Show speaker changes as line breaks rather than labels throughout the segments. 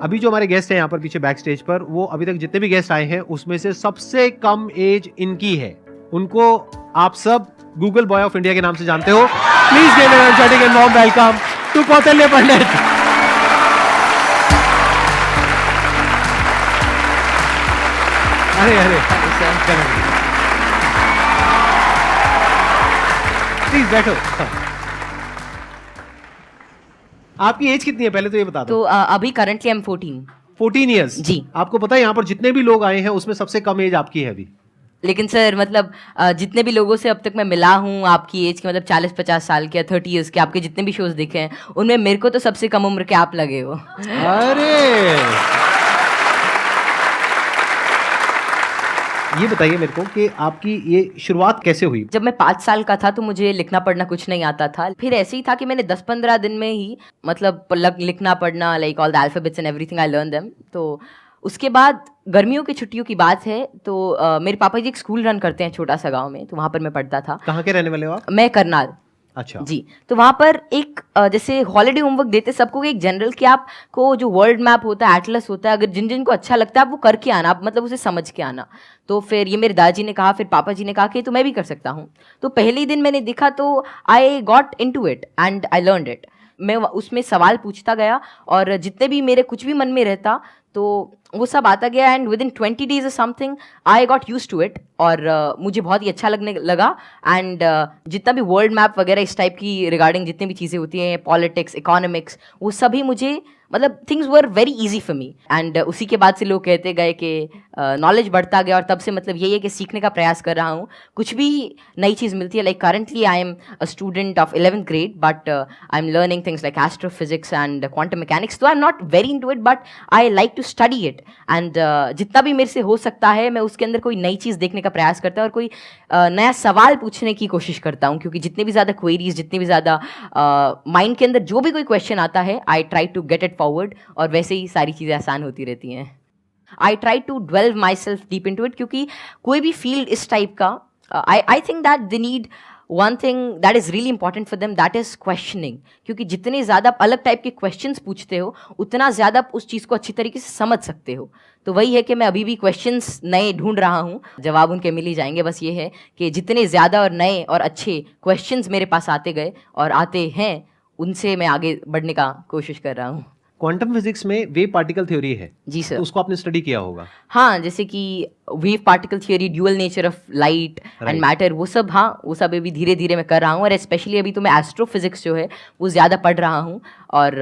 अभी जो हमारे गेस्ट हैं यहाँ पर पीछे बैक स्टेज पर, वो अभी तक जितने भी गेस्ट आए हैं उसमें से सबसे कम एज इनकी है। उनको आप सब गूगल बॉय ऑफ इंडिया के नाम से जानते हो। Please give a energetic and warm welcome to Kautilya Pandit. अरे प्लीज बैठो। आपकी एज कितनी है पहले तो ये बता दो।
तो अभी करंटली आई एम
14 ईयर्स
जी।
आपको पता है यहाँ पर जितने भी लोग आए हैं उसमें सबसे कम एज आपकी है अभी।
लेकिन सर मतलब जितने भी लोगों से अब तक मैं मिला हूँ आपकी एज के, मतलब 40-50 साल के या 30 ईयर्स के, आपके जितने भी शोज देखे हैं उनमें मेरे को तो सबसे कम उम्र के आप लगे हो।
अरे ये बताइए मेरे को कि आपकी ये शुरुआत कैसे हुई?
जब मैं 5 साल का था तो मुझे लिखना पढ़ना कुछ नहीं आता था। फिर ऐसे ही था कि मैंने 10-15 दिन में ही मतलब लिखना पढ़ना, like all the alphabets and everything I learn them. तो उसके बाद गर्मियों की छुट्टियों की बात है तो मेरे पापा जी एक स्कूल रन करते हैं छोटा सा गांव में, तो वहाँ पर मैं पढ़ता था।
कहाँ के रहने वाले हो आप?
मैं करनाल।
अच्छा
जी। तो वहाँ पर एक जैसे हॉलिडे होमवर्क देते सबको एक जनरल कि आपको जो वर्ल्ड मैप होता है, एटलस होता है, अगर जिन जिन को अच्छा लगता है आप वो करके आना, आप मतलब उसे समझ के आना। तो फिर ये मेरे दादाजी ने कहा, फिर पापा जी ने कहा कि तो मैं भी कर सकता हूँ। तो पहले ही दिन मैंने देखा तो I got into it and I learned it. मैं उसमें सवाल पूछता गया और जितने भी मेरे कुछ भी मन में रहता तो वो सब आता गया एंड विद इन 20 डेज और something I got use to it और मुझे बहुत ही अच्छा लगने लगा। एंड जितना भी वर्ल्ड मैप वगैरह इस टाइप की रिगार्डिंग जितनी भी चीज़ें होती हैं, पॉलिटिक्स, इकोनॉमिक्स, वो सभी मुझे मतलब things were very easy for me. And उसी के बाद से लोग कहते गए कि नॉलेज बढ़ता गया और तब से मतलब यही है कि सीखने का प्रयास कर रहा हूँ। कुछ भी नई चीज़ मिलती है, like currently I am a student of 11th grade but I am learning things like astrophysics and quantum mechanics. तो I am not very into it but I like to study it and जितना भी मेरे से हो सकता है मैं उसके अंदर कोई नई चीज़ देखने का प्रयास करता हूँ और कोई नया सवाल पूछने की कोशिश करता हूँ, क्योंकि जितने भी ज़्यादा क्वेरीज, जितनी भी ज़्यादा माइंड के अंदर जो भी कोई क्वेश्चन आता है I try to get it forward और वैसे ही सारी चीज़ें आसान होती रहती हैं। I try to delve myself deep into it, क्योंकि कोई भी फील्ड इस टाइप का I think that they need one thing that is really important for them, that is questioning. क्योंकि जितने ज़्यादा आप अलग टाइप के क्वेश्चंस पूछते हो उतना ज़्यादा आप उस चीज़ को अच्छी तरीके से समझ सकते हो। तो वही है कि मैं अभी भी क्वेश्चंस नए ढूंढ रहा हूँ, जवाब उनके मिल ही जाएंगे। बस ये है कि जितने ज़्यादा और नए और अच्छे क्वेश्चंस मेरे पास आते गए और आते हैं उनसे मैं आगे बढ़ने का कोशिश कर रहा हूँ।
क्वांटम फिजिक्स में वेव पार्टिकल थ्योरी है
जी सर।
तो उसको आपने स्टडी किया होगा।
हाँ, जैसे कि wave particle theory, dual nature of light and matter, वो सब, हाँ वो सब अभी धीरे धीरे मैं कर रहा हूँ। और स्पेशली अभी तो मैं एस्ट्रोफिजिक्स जो है वो ज़्यादा पढ़ रहा हूँ। और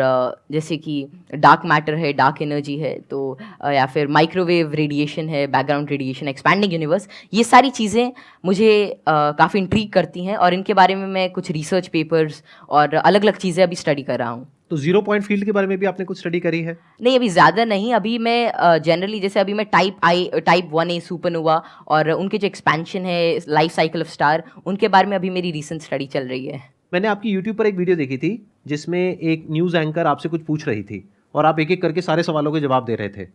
जैसे कि डार्क मैटर है, डार्क एनर्जी है, तो या फिर माइक्रोवेव रेडिएशन है, बैकग्राउंड रेडिएशन, एक्सपैंडिंग यूनिवर्स, ये सारी चीज़ें मुझे काफ़ी इंट्रीग करती हैं और इनके बारे में मैं कुछ रिसर्च पेपर्स और अलग अलग चीज़ें अभी स्टडी कर रहा हूँ।
तो 0 पॉइंट फील्ड के बारे में भी आपने कुछ स्टडी करी है?
नहीं, अभी ज़्यादा नहीं। अभी मैं जनरली जैसे अभी मैं टाइप 1A सुपरनोवा और उनके जो एक्सपेंशन है, लाइफ साइकिल ऑफ स्टार, उनके बारे में अभी मेरी रीसेंट स्टडी चल रही है।
मैंने आपकी YouTube पर एक वीडियो देखी थी जिसमें एक न्यूज़ एंकर आपसे कुछ पूछ रही थी और आप एक एक करके सारे सवालों के जवाब दे रहे थे।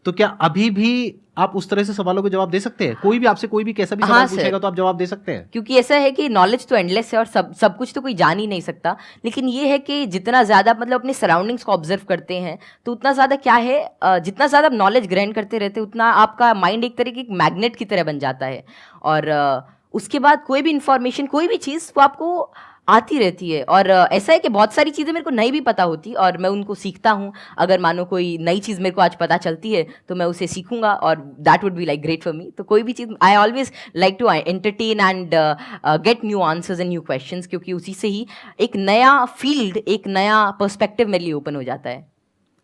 तो क्या अभी भी आप उस तरह से सवालों के जवाब दे सकते हैं? कोई भी आपसे कोई भी कैसा भी सवाल पूछेगा तो आप जवाब दे सकते हैं?
क्योंकि ऐसा है कि नॉलेज तो एंडलेस है और सब कुछ तो कोई जान ही नहीं सकता। लेकिन ये है कि जितना ज़्यादा मतलब अपने सराउंडिंग्स को ऑब्जर्व करते हैं तो उतना ज़्यादा क्या है, जितना ज़्यादा आप नॉलेज ग्रहण करते रहते उतना आपका माइंड एक तरह की मैग्नेट की तरह बन जाता है और उसके बाद कोई भी इंफॉर्मेशन, कोई भी चीज़ वो आपको आती रहती है। और ऐसा है कि बहुत सारी चीज़ें मेरे को नहीं भी पता होती और मैं उनको सीखता हूँ। अगर मानो कोई नई चीज़ मेरे को आज पता चलती है तो मैं उसे सीखूंगा और that would be like great for me. तो कोई भी चीज़ I always like to entertain and get new answers and new questions, क्योंकि उसी से ही एक नया फील्ड, एक नया पर्सपेक्टिव मेरे लिए ओपन हो जाता है।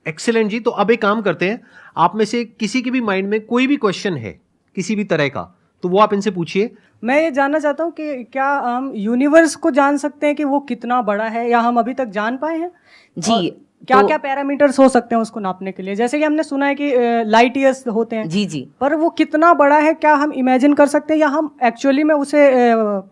एक्सीलेंट जी। तो अब एक काम करते हैं, आप में से किसी के भी माइंड में कोई भी क्वेश्चन है किसी भी तरह का तो वो आप इनसे पूछिए।
मैं ये जानना चाहता हूँ कि क्या हम यूनिवर्स को जान सकते हैं कि वो कितना बड़ा है, या हम अभी तक जान पाए हैं?
जी,
क्या
तो
क्या पैरामीटर्स हो सकते हैं उसको नापने के लिए? जैसे कि हमने सुना है कि लाइट ईयर्स होते हैं।
जी जी।
पर वो कितना बड़ा है, क्या हम इमेजिन कर सकते हैं या हम एक्चुअली में उसे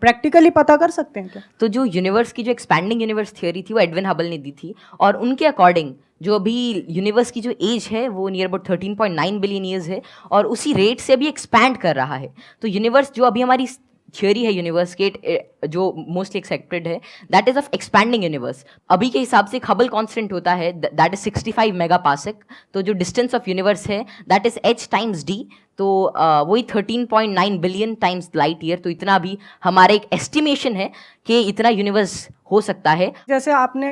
प्रैक्टिकली पता कर सकते हैं क्या?
तो जो यूनिवर्स की जो एक्सपैंडिंग यूनिवर्स थ्योरी थी वो एडविन हबल ने दी थी और उनके अकॉर्डिंग जो अभी यूनिवर्स की जो एज है वो नियर अबाउट 13.9 बिलियन ईयर्स है और उसी रेट से अभी एक्सपैंड कर रहा है। तो यूनिवर्स जो अभी हमारी थियोरी है यूनिवर्स के जो मोस्टली एक्सेप्टेड है, that is of expanding universe. अभी के हिसाब से हबल कांस्टेंट होता है दैट इज 65 मेगापास्क। तो जो डिस्टेंस ऑफ यूनिवर्स है that is h times d, तो वही 13.9 बिलियन टाइम्स लाइट ईयर। तो इतना भी हमारा एक एस्टिमेशन है कि इतना यूनिवर्स हो सकता है।
जैसे आपने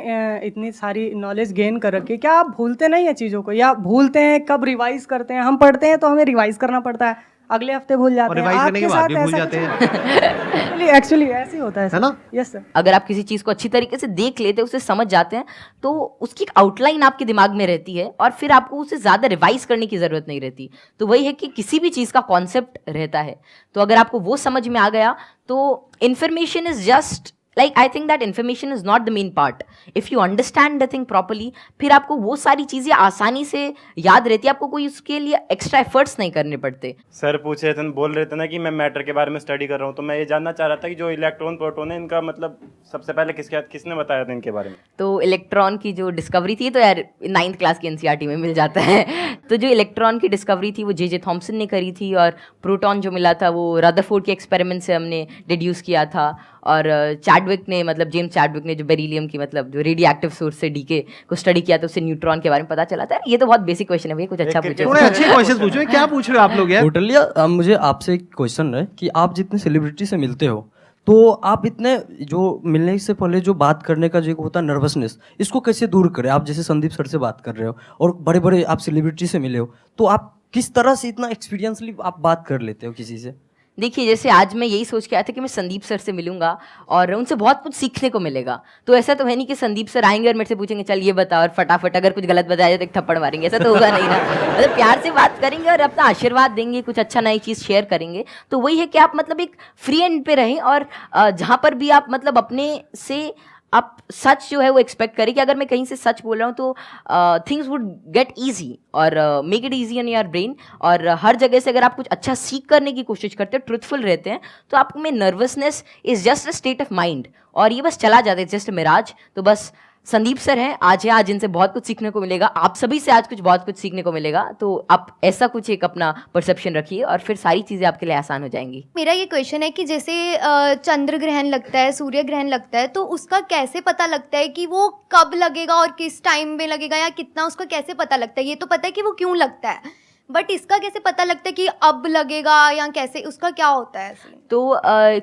इतनी सारी नॉलेज गेन कर रखी है, क्या आप भूलते नहीं है चीज़ों को, या भूलते हैं? कब रिवाइज करते हैं? हम पढ़ते हैं तो हमें रिवाइज करना पड़ता है, अगले हफ्ते भूल जाते हैं,
रिवाइज करने के बाद भी भूल जाते हैं।
एक्चुअली ऐसे ही होता है
ना?
Yes sir.
अगर आप किसी चीज को अच्छी तरीके से देख लेते हैं, उसे समझ जाते हैं, तो उसकी एक आउटलाइन आपके दिमाग में रहती है और फिर आपको उसे ज्यादा रिवाइज करने की जरूरत नहीं रहती। तो वही है कि किसी भी चीज का कॉन्सेप्ट रहता है, तो अगर आपको वो समझ में आ गया तो information is just like I think that information is not the main part. If you understand the thing properly, फिर आपको वो सारी चीजें आसानी से याद रहती है, आपको कोई उसके लिए एक्स्ट्रा एफर्ट्स नहीं करने पड़ते।
सर पूछ रहे थे, बोल रहे थे ना कि मैं मैटर के बारे में स्टडी कर रहा हूँ, तो मैं ये जानना चाह रहा था कि जो इलेक्ट्रॉन प्रोटॉन है इनका मतलब सबसे पहले किसने बताया था इनके बारे में? तो
इलेक्ट्रॉन की जो डिस्कवरी थी, तो यार 9th क्लास की एनसीईआरटी में मिल जाता है। तो जो इलेक्ट्रॉन की डिस्कवरी थी वो जे थॉमसन ने करी थी, और प्रोटॉन जो मिला था वो रदरफोर्ड के एक्सपेरिमेंट से हमने डिड्यूस किया था। और चैडविक ने, मतलब जेम्स चैडविक ने जो बेरिलियम की, मतलब जो रेडियो एक्टिव सोर्स से डीके को स्टडी किया था, उससे न्यूट्रॉन के बारे में पता चला था। ये तो बहुत बेसिक क्वेश्चन है भैया, कुछ अच्छा पूछो।
थोड़े अच्छे क्वेश्चन पूछो। क्या पूछ रहे हो आप लोग यार?
टोटली। मुझे आपसे एक क्वेश्चन है कि आप जितने सेलिब्रिटी से मिलते हो, तो आप इतने जो मिलने से पहले जो बात करने का जो होता है नर्वसनेस, इसको कैसे दूर करें? आप जैसे संदीप सर से बात कर रहे हो और बड़े बड़े आप सेलिब्रिटी से मिले हो, तो आप किस तरह से इतना एक्सपीरियंसली आप बात कर लेते हो किसी से?
देखिए, जैसे आज मैं यही सोच के आया था कि मैं संदीप सर से मिलूंगा और उनसे बहुत कुछ सीखने को मिलेगा। तो ऐसा तो है नहीं कि संदीप सर आएंगे और मेरे से पूछेंगे चल ये बता, और फटाफट अगर कुछ गलत बताया तो एक थप्पड़ मारेंगे। ऐसा तो होगा नहीं ना। मतलब प्यार से बात करेंगे और अपना आशीर्वाद देंगे, कुछ अच्छा नई चीज़ शेयर करेंगे। तो वही है कि आप मतलब एक फ्री एंड पे रहें, और जहाँ पर भी आप मतलब अपने से आप सच जो है वो एक्सपेक्ट करें कि अगर मैं कहीं से सच बोल रहा हूँ तो थिंग्स वुड गेट ईजी, और make it easy in your brain. और हर जगह से अगर आप कुछ अच्छा सीख करने की कोशिश करते हैं, ट्रुथफुल रहते हैं, तो आप में nervousness is just a state of mind, और ये बस चला जाता है, जस्ट मिराज। तो बस संदीप सर हैं, आज इनसे बहुत कुछ सीखने को मिलेगा, आप सभी से आज बहुत कुछ सीखने को मिलेगा। तो आप ऐसा कुछ एक अपना परसेप्शन रखिए और फिर सारी चीज़ें आपके लिए आसान हो जाएंगी।
मेरा ये क्वेश्चन है कि जैसे चंद्र ग्रहण लगता है, सूर्य ग्रहण लगता है, तो उसका कैसे पता लगता है कि वो कब लगेगा और किस टाइम में लगेगा, या कितना, उसका कैसे पता लगता है? ये तो पता है कि वो क्यों लगता है, बट इसका कैसे पता लगता है कि अब लगेगा, या कैसे, उसका क्या होता है?
तो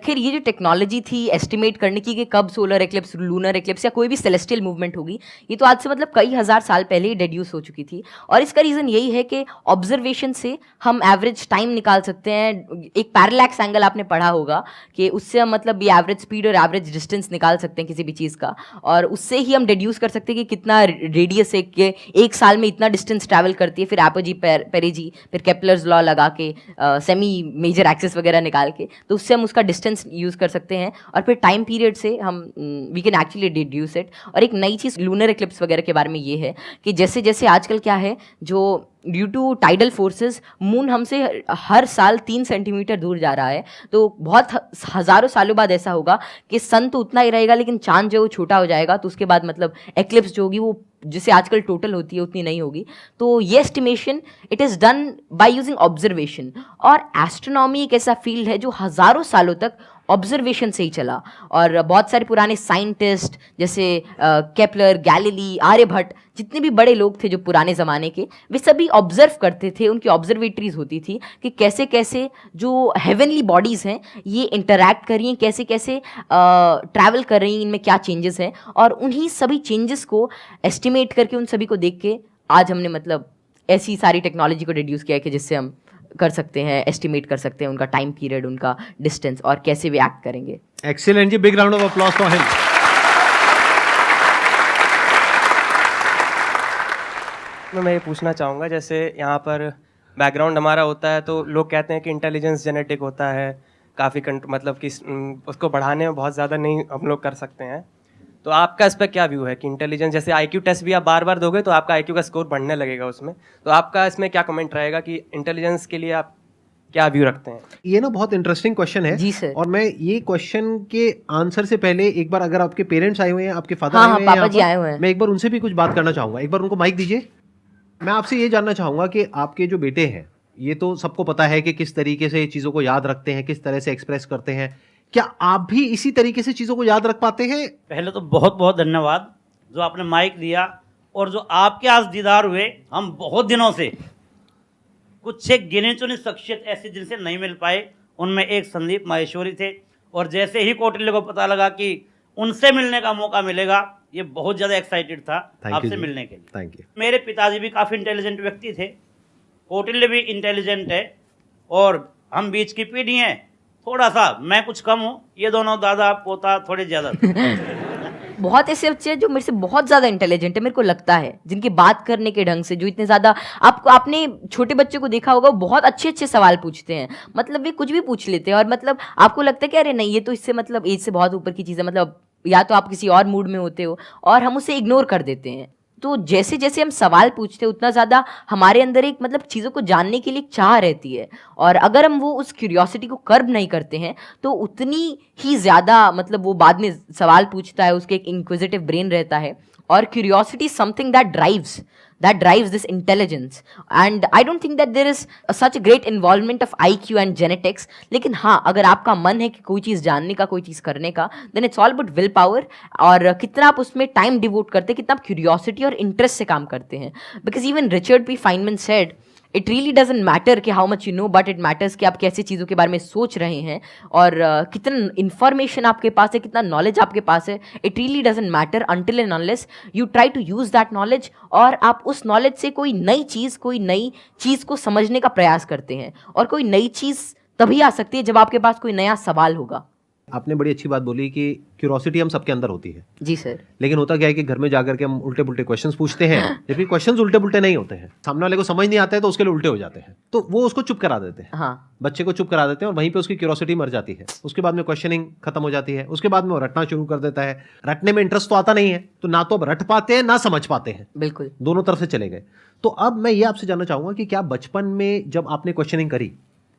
खैर ये जो टेक्नोलॉजी थी एस्टिमेट करने की कि कब सोलर एक्लिप्स, लूनर एक्लिप्स या कोई भी सेलेस्टियल मूवमेंट होगी, ये तो आज से मतलब कई हज़ार साल पहले ही डेड्यूस हो चुकी थी। और इसका रीज़न यही है कि ऑब्जर्वेशन से हम एवरेज टाइम निकाल सकते हैं। एक पैरेलैक्स एंगल आपने पढ़ा होगा कि उससे हम मतलब ये एवरेज स्पीड और एवरेज डिस्टेंस निकाल सकते हैं किसी भी चीज़ का, और उससे ही हम डेड्यूस कर सकते हैं कि कितना रेडियस है, कि एक साल में इतना डिस्टेंस ट्रैवल करती है। फिर एपोजी पेरेजी, फिर केपलर्स लॉ लगा के सेमी मेजर एक्सिस वगैरह निकाल के, तो उससे हम उसका डिस्टेंस यूज कर सकते हैं, और फिर टाइम पीरियड से हम we can actually deduce it. और एक नई चीज़ लूनर एक्लिप्स वगैरह के बारे में ये है कि जैसे जैसे आजकल क्या है, जो due to tidal forces moon हमसे हर साल 3 सेंटीमीटर दूर जा रहा है। तो बहुत हज़ारों सालों बाद ऐसा होगा कि सन तो उतना ही रहेगा लेकिन चांद जो छोटा हो जाएगा, तो उसके बाद मतलब एक्लिप्स जो होगी वो जिसे आजकल टोटल होती है उतनी नहीं होगी। तो ये estimation it is done by using observation. और एस्ट्रोनॉमी एक ऐसा फील्ड है जो हज़ारों सालों तक ऑब्जर्वेशन से ही चला, और बहुत सारे पुराने साइंटिस्ट जैसे केपलर, गैलीली, आर्यभट्ट, जितने भी बड़े लोग थे जो पुराने ज़माने के, वे सभी ऑब्जर्व करते थे। उनकी ऑब्जर्वेटरीज होती थी कि कैसे कैसे जो हेवनली बॉडीज़ हैं ये इंटरैक्ट कर रही हैं, कैसे कैसे ट्रैवल कर रही हैं, इनमें क्या चेंजेस हैं, और उन्हीं सभी चेंजेस को एस्टिमेट करके, उन सभी को देख के आज हमने मतलब ऐसी सारी टेक्नोलॉजी को डिड्यूस किया है कि जिससे हम कर सकते हैं, एस्टिमेट कर सकते हैं उनका टाइम पीरियड, उनका डिस्टेंस, और कैसे वे एक्ट करेंगे।
Excellent ji, big round of applause for him.
मैं ये पूछना चाहूँगा, जैसे यहाँ पर बैकग्राउंड हमारा होता है तो लोग कहते हैं कि इंटेलिजेंस जेनेटिक होता है, काफ़ी मतलब कि उसको बढ़ाने में बहुत ज़्यादा नहीं हम लोग कर सकते हैं। तो आपका इस पर क्या व्यू है कि इंटेलिजेंस, जैसे आईक्यू टेस्ट भी आप बार बार दोगे तो आपका आईक्यू का स्कोर बढ़ने लगेगा उसमें, तो आपका इसमें क्या कमेंट रहेगा कि इंटेलिजेंस के लिए आप क्या व्यू रखते हैं?
ये ना बहुत इंटरेस्टिंग क्वेश्चन है
जी सर।
और मैं ये क्वेश्चन के आंसर से पहले एक बार, अगर आपके पेरेंट्स आए हुए हैं, आपके फादर
हाँ,
आए हुए हैं,
पापा जी आए हुए हैं,
मैं एक बार उनसे भी कुछ बात करना चाहूंगा। एक बार उनको माइक दीजिए। मैं आपसे ये जानना चाहूंगा कि आपके जो बेटे हैं ये तो सबको पता है कि किस तरीके से चीजों को याद रखते हैं, किस तरह से एक्सप्रेस करते हैं। क्या आप भी इसी तरीके से चीजों को याद रख पाते हैं?
पहले तो बहुत बहुत धन्यवाद जो आपने माइक दिया, और जो आपके आज दीदार हुए। हम बहुत दिनों से कुछ एक गिने चुने शख्सियत ऐसे जिनसे नहीं मिल पाए, उनमें एक संदीप माहेश्वरी थे, और जैसे ही कौटिल्य को पता लगा कि उनसे मिलने का मौका मिलेगा, ये बहुत ज़्यादा एक्साइटेड था आपसे मिलने के लिए।
Thank you.
मेरे पिताजी भी काफ़ी इंटेलिजेंट व्यक्ति थे, कौटिल्य भी इंटेलिजेंट है, और हम बीच की पीढ़ी हैं। थोड़ा सा मैं कुछ कम हूँ, ये दोनों दादा पोता थोड़े ज़्यादा
बहुत ऐसे बच्चे हैं जो मेरे से बहुत ज्यादा इंटेलिजेंट है, मेरे को लगता है, जिनकी बात करने के ढंग से, जो इतने ज्यादा, आपने छोटे बच्चे को देखा होगा, वो बहुत अच्छे अच्छे सवाल पूछते हैं, मतलब वे कुछ भी पूछ लेते हैं, और मतलब आपको लगता है कि अरे नहीं, ये तो इससे मतलब एज से बहुत ऊपर की चीज़ है, मतलब या तो आप किसी और मूड में होते हो, और हम उसे इग्नोर कर देते हैं। तो जैसे जैसे हम सवाल पूछते हैं, उतना ज़्यादा हमारे अंदर एक मतलब चीज़ों को जानने के लिए एक चाह रहती है, और अगर हम वो उस क्यूरियोसिटी को कर्ब नहीं करते हैं, तो उतनी ही ज़्यादा मतलब वो बाद में सवाल पूछता है, उसके एक इंक्विजिटिव ब्रेन रहता है, और curiosity something that drives this intelligence, and I don't think that there is such a great involvement of IQ and genetics. लेकिन हाँ, अगर आपका मन है कि कोई चीज़ जानने का, कोई चीज़ करने का, then it's all about will power, और कितना आप उसमें टाइम डिवोट करते हैं, कितना आप क्यूरियोसिटी और इंटरेस्ट से काम करते हैं। Because even Richard P Feynman said, it really doesn't matter कि how much you know, but it matters कि आप कैसी चीज़ों के बारे में सोच रहे हैं, और कितना इन्फॉर्मेशन आपके पास है, कितना नॉलेज आपके पास है। It really doesn't matter until and unless you try to use that knowledge, और आप उस नॉलेज से कोई नई चीज़ को समझने का प्रयास करते हैं। और कोई नई चीज़ तभी आ सकती है जब आपके पास कोई नया सवाल होगा।
आपने बड़ी अच्छी बात बोली कि क्यूरोसिटी हम सबके अंदर होती है।
जी सर।
लेकिन होता क्या है कि घर में जाकर के हम उल्टे पुल्टे क्वेश्चंस पूछते हैं, जबकि क्वेश्चंस उल्टे पुल्टे नहीं होते हैं, सामने वाले को समझ नहीं आता है तो उसके लिए उल्टे हो जाते हैं, तो वो उसको चुप करा देते हैं।
हाँ,
बच्चे को चुप करा देते हैं, और वहीं पे उसकी क्यूरोसिटी मर जाती है। उसके बाद में क्वेश्चनिंग खत्म हो जाती है, उसके बाद में वो रटना शुरू कर देता है। रटने में इंटरेस्ट तो आता नहीं है, तो ना तो अब रट पाते हैं ना समझ पाते हैं,
बिल्कुल
दोनों तरफ से चले गए। तो अब मैं ये आपसे जानना चाहूंगा कि क्या बचपन में जब आपने क्वेश्चनिंग करी,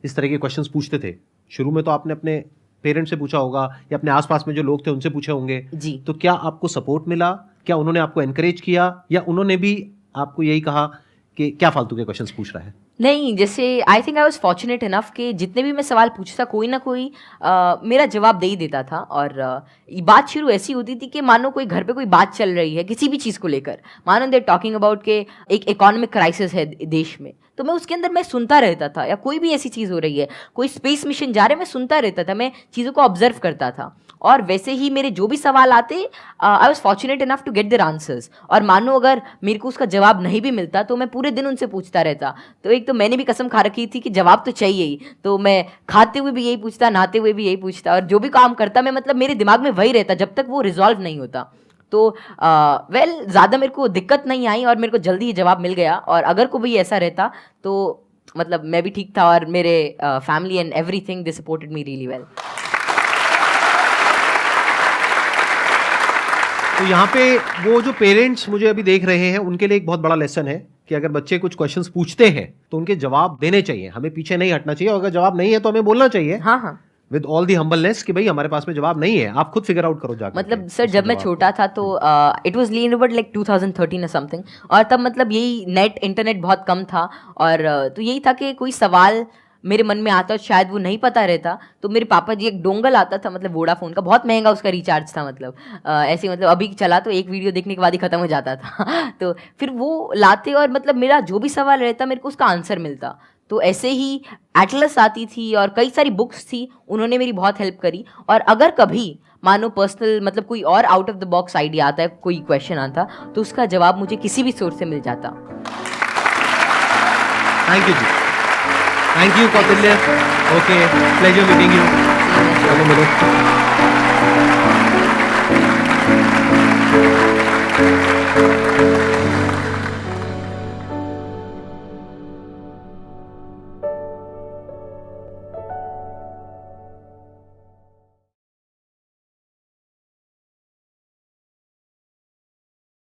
इस तरह के क्वेश्चंस पूछते थे, शुरू में तो आपने अपने पेरेंट्स से पूछा होगा या अपने आसपास में जो लोग थे उनसे पूछे होंगे
जी,
तो क्या आपको सपोर्ट मिला? क्या उन्होंने आपको एनकरेज किया, या उन्होंने भी आपको यही कहा कि क्या फालतू के क्वेश्चंस पूछ रहा है?
नहीं, जैसे I think I was fortunate enough कि जितने भी मैं सवाल पूछता, कोई ना कोई मेरा जवाब दे ही देता था। और बात शुरू ऐसी होती थी कि मानो कोई घर पे कोई बात चल रही है किसी भी चीज़ को लेकर, मानो दे टॉकिंग अबाउट के एक इकोनॉमिक क्राइसिस है देश में, तो मैं उसके अंदर मैं सुनता रहता था, या कोई भी ऐसी चीज़ हो रही है, कोई स्पेस मिशन जा रहा है, मैं सुनता रहता था, मैं चीज़ों को ऑब्जर्व करता था। और वैसे ही मेरे जो भी सवाल आते, I was fortunate enough to get their answers. और मानो अगर मेरे को उसका जवाब नहीं भी मिलता तो मैं पूरे दिन उनसे पूछता रहता। तो एक तो मैंने भी कसम खा रखी थी कि जवाब तो चाहिए ही, तो मैं खाते हुए भी यही पूछता, नहाते हुए भी यही पूछता, और जो भी काम करता मैं मतलब मेरे दिमाग में वही रहता जब तक वो रिजॉल्व नहीं होता। तो ज़्यादा मेरे को दिक्कत नहीं आई, और मेरे को जल्दी ही जवाब मिल गया। और अगर कोई ऐसा रहता तो मतलब मैं भी ठीक था, और मेरे family and everything they supported me really well.
तो यहाँ पे वो जो पेरेंट्स मुझे अभी देख रहे हैं, उनके लिए एक बहुत बड़ा लेसन है कि अगर बच्चे कुछ क्वेश्चंस पूछते हैं तो उनके जवाब देने चाहिए, हमें पीछे नहीं हटना चाहिए, और अगर जवाब नहीं है तो हमें बोलना चाहिए।
हाँ,
विद ऑल दी हम्बलनेस कि भाई हमारे पास में जवाब नहीं है, आप खुद फिगर आउट करो जाकर।
मतलब सर जब मैं छोटा था तो it was lean about like 2013 और समथिंग, और तब मतलब यही इंटरनेट बहुत कम था, और तो यही था कि कोई सवाल मेरे मन में आता, शायद वो नहीं पता रहता, तो मेरे पापा जी एक डोंगल आता था, मतलब वोडाफोन का, बहुत महंगा उसका रिचार्ज था, मतलब ऐसे मतलब अभी चला तो एक वीडियो देखने के बाद ही खत्म हो जाता था तो फिर वो लाते, और मतलब मेरा जो भी सवाल रहता मेरे को उसका आंसर मिलता। तो ऐसे ही एटलस आती थी और कई सारी बुक्स थी, उन्होंने मेरी बहुत हेल्प करी। और अगर कभी मानो पर्सनल मतलब कोई और out of the box idea आता है, कोई क्वेश्चन आता, तो उसका जवाब मुझे किसी भी सोर्स से मिल जाता।
Thank you ji, thank you Kautilya. Okay, pleasure meeting you. चलो मिलो।